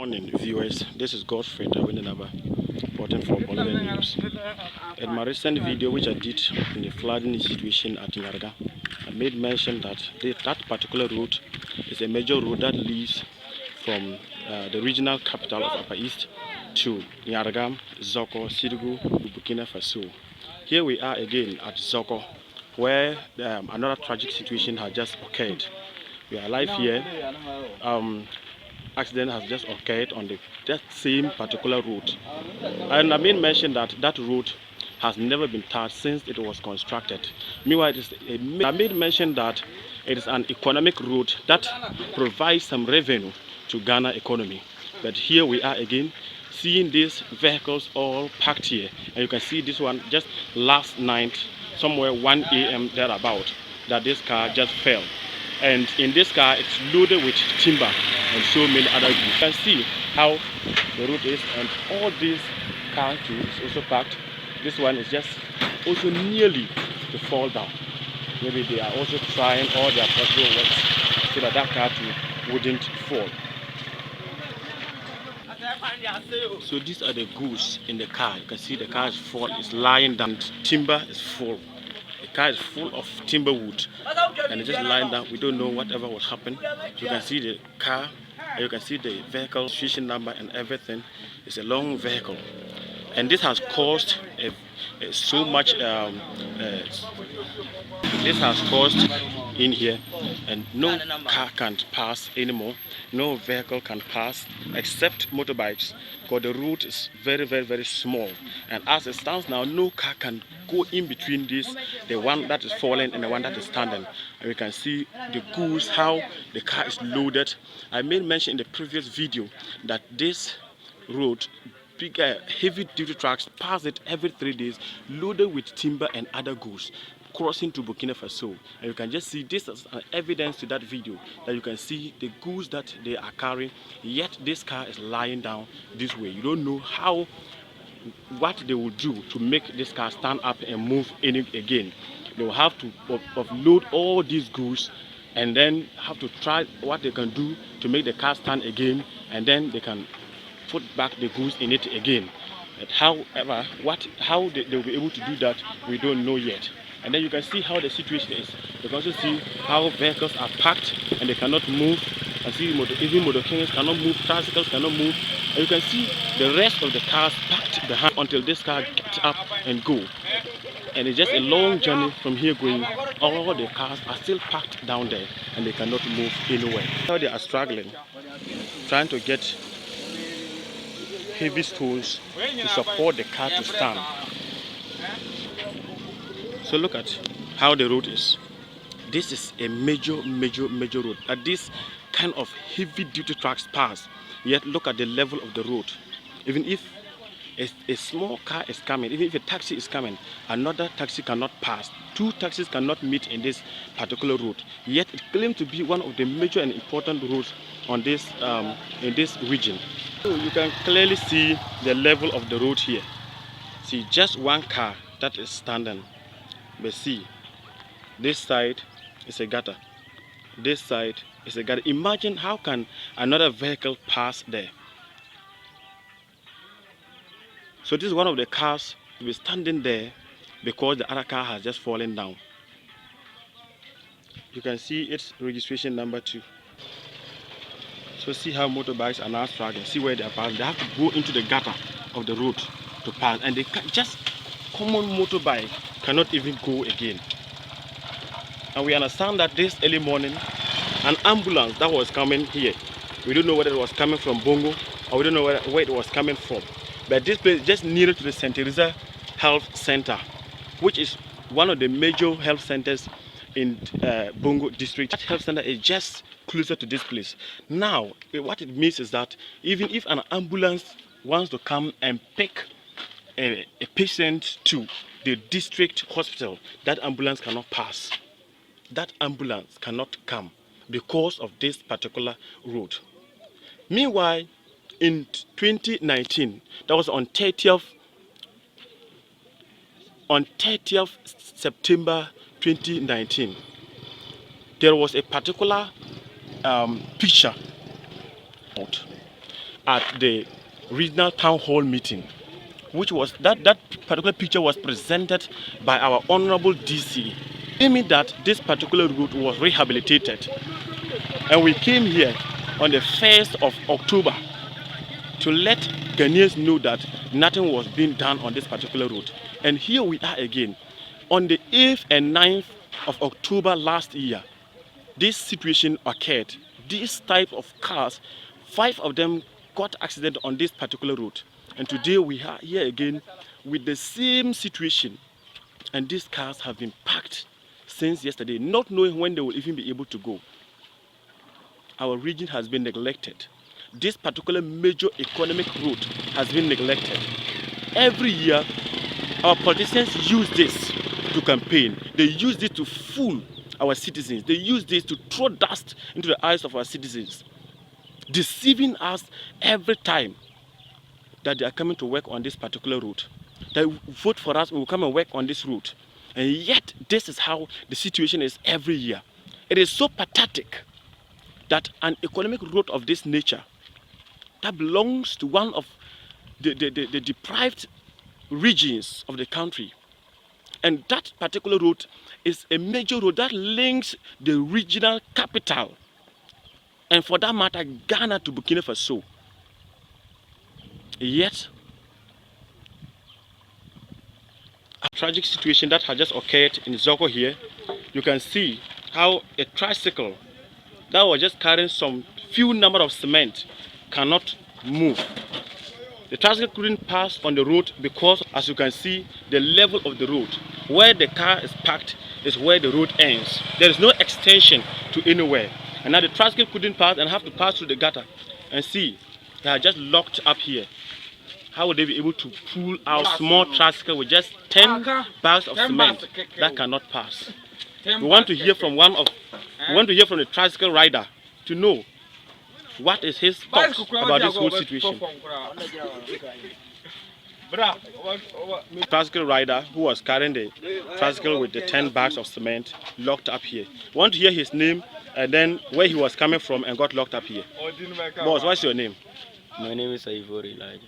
Morning viewers, this is Godfrey Awinaba, reporting for Bolga News. In my recent video which I did in the flooding situation at Nyarga, I made mention that that particular route is a major route that leads from the regional capital of Upper East to Nyarga, Zorko, Sidigu, Burkina Faso. Here we are again at Zorko, where another tragic situation has just occurred. We are live here. Accident has just occurred on that same particular route, and I made mention that that route has never been touched since it was constructed. Meanwhile, I made mention that it is an economic route that provides some revenue to Ghana economy. But here we are again, seeing these vehicles all parked here, and you can see this one just last night, somewhere 1 a.m. thereabout, that this car just fell. And in this car, it's loaded with timber and so many other goods. You can see how the route is, and all these cars too is also packed. This one is just also nearly to fall down. Maybe they are also trying all their possible works so that that car too wouldn't fall. So these are the goods in the car. You can see the car is full, it's lying down, timber is full. The car is full of timber wood, and it's just lying down. We don't know whatever will happen. You can see the car, you can see the vehicle registration number and everything. It's a long vehicle, and this has caused so much. This has caused in here, and no car can pass anymore. No vehicle can pass except motorbikes, because the route is very small, and as it stands now, no car can go in between this, the one that is falling and the one that is standing. And we can see the goods, how the car is loaded. I made mention in the previous video that this road, bigger heavy duty trucks pass it every 3 days, loaded with timber and other goods, crossing to Burkina Faso. And you can just see this as an evidence to that video, that you can see the goods that they are carrying, yet this car is lying down this way. You don't know what they will do to make this car stand up and move again. They will have to offload all these goods and then have to try what they can do to make the car stand again, and then they can put back the goods in it again. But however, how they will be able to do that, we don't know yet. And then you can see how the situation is. You can also see how vehicles are packed and they cannot move. And see even motorcycles cannot move, tricycles cannot move. And you can see the rest of the cars packed behind until this car gets up and go. And it's just a long journey from here going. All the cars are still packed down there and they cannot move anywhere. Now they are struggling, trying to get heavy stones to support the car to stand. So look at how the road is. This is a major road. That this kind of heavy duty trucks pass. Yet look at the level of the road. Even if a small car is coming, even if a taxi is coming, another taxi cannot pass. Two taxis cannot meet in this particular road. Yet it claims to be one of the major and important roads on this in this region. So you can clearly see the level of the road here. See, just one car that is standing. But see, this side is a gutter. This side is a gutter. Imagine how can another vehicle pass there. So this is one of the cars to be standing there because the other car has just fallen down. You can see its registration number too. So see how motorbikes are now struggling. See where they are passing. They have to go into the gutter of the road to pass, and they can just common motorbike cannot even go again. And we understand that this early morning, an ambulance that was coming here, we don't know whether it was coming from Bongo or we don't know where it was coming from, but this place just near to the St. Teresa Health Center, which is one of the major health centers in Bongo district. That health center is just closer to this place. Now what it means is that even if an ambulance wants to come and pick a patient to the district hospital, that ambulance cannot pass. That ambulance cannot come because of this particular road. Meanwhile, in 2019, that was on 30th September 2019, there was a particular picture at the regional town hall meeting, which was that particular picture was presented by our honorable DC, claiming that this particular route was rehabilitated. And we came here on the 1st of October to let Ghanaians know that nothing was being done on this particular route. And here we are again. On the 8th and 9th of October last year, this situation occurred. These type of cars, 5 of them got accident on this particular route. And today we are here again with the same situation. And these cars have been parked since yesterday, not knowing when they will even be able to go. Our region has been neglected. This particular major economic route has been neglected. Every year, our politicians use this to campaign. They use this to fool our citizens. They use this to throw dust into the eyes of our citizens, deceiving us every time that they are coming to work on this particular route. They vote for us, we will come and work on this route. And yet, this is how the situation is every year. It is so pathetic that an economic route of this nature that belongs to one of the deprived regions of the country. And that particular route is a major road that links the regional capital, and for that matter, Ghana to Burkina Faso. Yet, a tragic situation that has just occurred in Zorko here. You can see how a tricycle that was just carrying some few number of cement cannot move. The tricycle couldn't pass on the road because, as you can see, the level of the road, where the car is parked, is where the road ends. There is no extension to anywhere. And now the tricycle couldn't pass and have to pass through the gutter. And see, they are just locked up here. How would they be able to pull out small tricycle with just 10 bags of cement that cannot pass? We want to hear from the tricycle rider to know what is his thoughts about this whole situation. Tricycle rider who was carrying the tricycle with the 10 bags of cement locked up here. We want to hear his name and then where he was coming from and got locked up here. Boss, what's your name? My name is Ivory Elijah.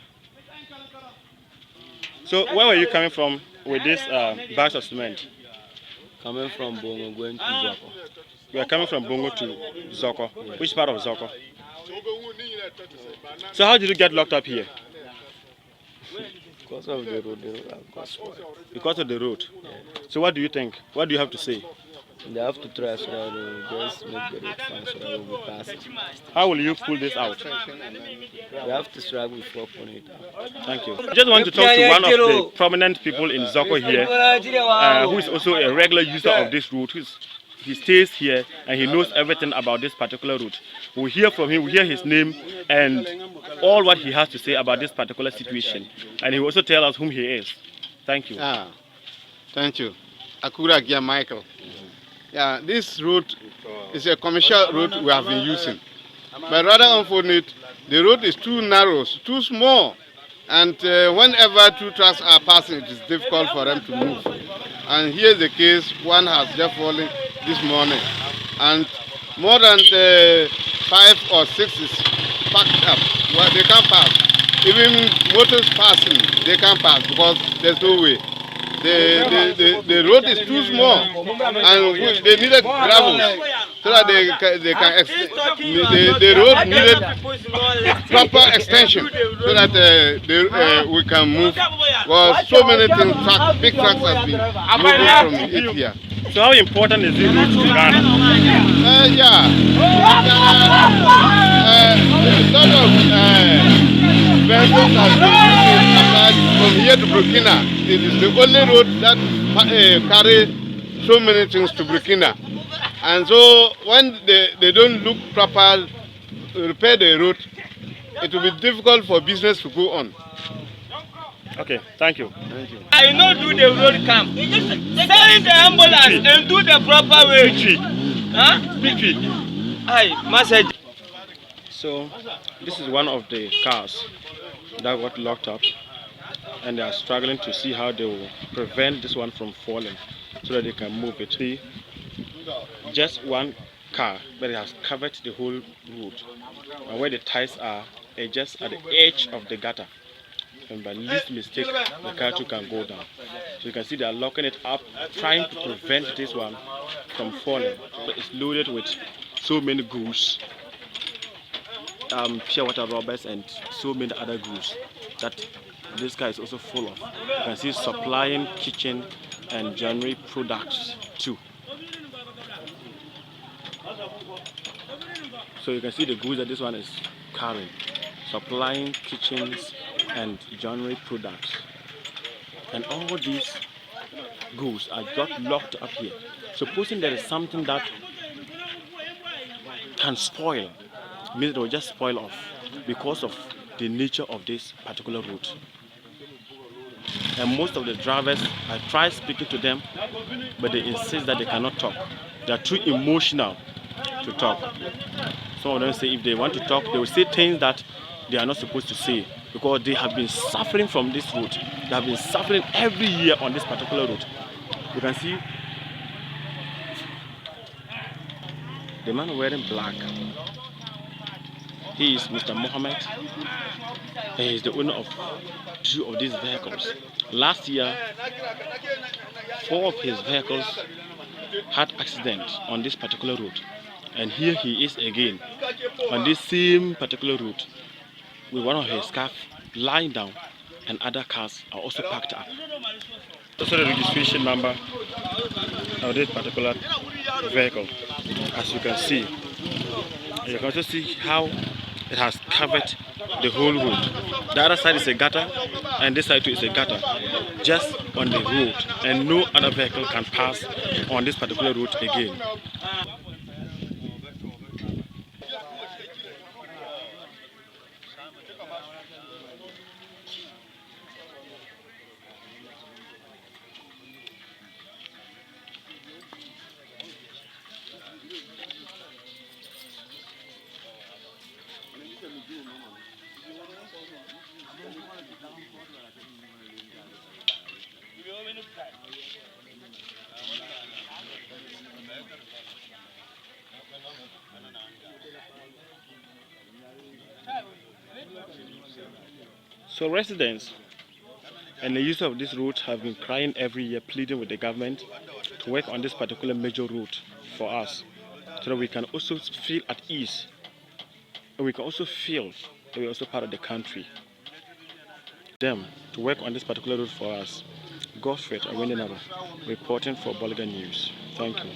So where were you coming from with this bags of cement? Coming from Bongo, going to Zorko. You are coming from Bongo to Zorko. Yeah. Which part of Zorko? So how did you get locked up here? Because of the road, Because of the road? Yeah. So what do you think? What do you have to say? They have to try so that they just make the road fine so that we will pass it. How will you pull this out? We have to struggle before pulling it out. Thank you. I just want to talk to one of the prominent people in Zorko here, who is also a regular user of this route. He stays here and he knows everything about this particular route. We'll hear from him, we'll hear his name and all what he has to say about this particular situation. And he will also tell us whom he is. Thank you. Thank you. Akura Gia Michael. Yeah, this route is a commercial route we have been using. But rather unfortunate, the road is too narrow, too small. And whenever 2 trucks are passing, it is difficult for them to move. And here's the case, one has just fallen this morning. And more than 5 or 6 is packed up. Well, they can't pass. Even motors passing, they can't pass because there's no way. The road is too small, and they needed gravel so that they can extend. The road needed proper extension so that we can move. Well, so many things, big trucks have been moving from it here. So how important is this route to Ghana? Yeah. Vehicles have been using from here to Burkina. It is the only road that carry so many things to Burkina. And so when they don't look proper, repair the road, it will be difficult for business to go on. Okay, thank you. Thank you. I know do the road camp. Send the ambulance and do the proper way. Huh? Aye, message. So this is one of the cars that got locked up, and they are struggling to see how they will prevent this one from falling so that they can move it. See, just one car, but it has covered the whole road. And where the tires are, it's just at the edge of the gutter. And by least mistake, the car too can go down. So you can see they are locking it up, trying to prevent this one from falling. So it's loaded with so many goods, pure water rubbers, and so many other goods that this guy is also full of. You can see supplying kitchen and joinery products too. So you can see the goods that this one is carrying, supplying kitchens and joinery products. And all these goods are got locked up here. Supposing there is something that can spoil, means it will just spoil off because of the nature of this particular route. And most of the drivers, I try speaking to them, but they insist that they cannot talk. They are too emotional to talk. Some of them say if they want to talk, they will say things that they are not supposed to say because they have been suffering from this route. They have been suffering every year on this particular route. You can see the man wearing black. He is Mr. Mohammed. He is the owner of 2 of these vehicles. Last year, 4 of his vehicles had accidents on this particular route. And here he is again on this same particular route with one of his cars lying down and other cars are also packed up. Also the registration number of this particular vehicle, as you can see. You can also see how it has covered the whole road. The other side is a gutter and this side too is a gutter, just on the road, and no other vehicle can pass on this particular route again. So residents and the users of this route have been crying every year, pleading with the government to work on this particular major route for us, so that we can also feel at ease, and we can also feel that we're also part of the country. Them to work on this particular route for us. Godfrey Awendenaba, reporting for Bolga News. Thank you.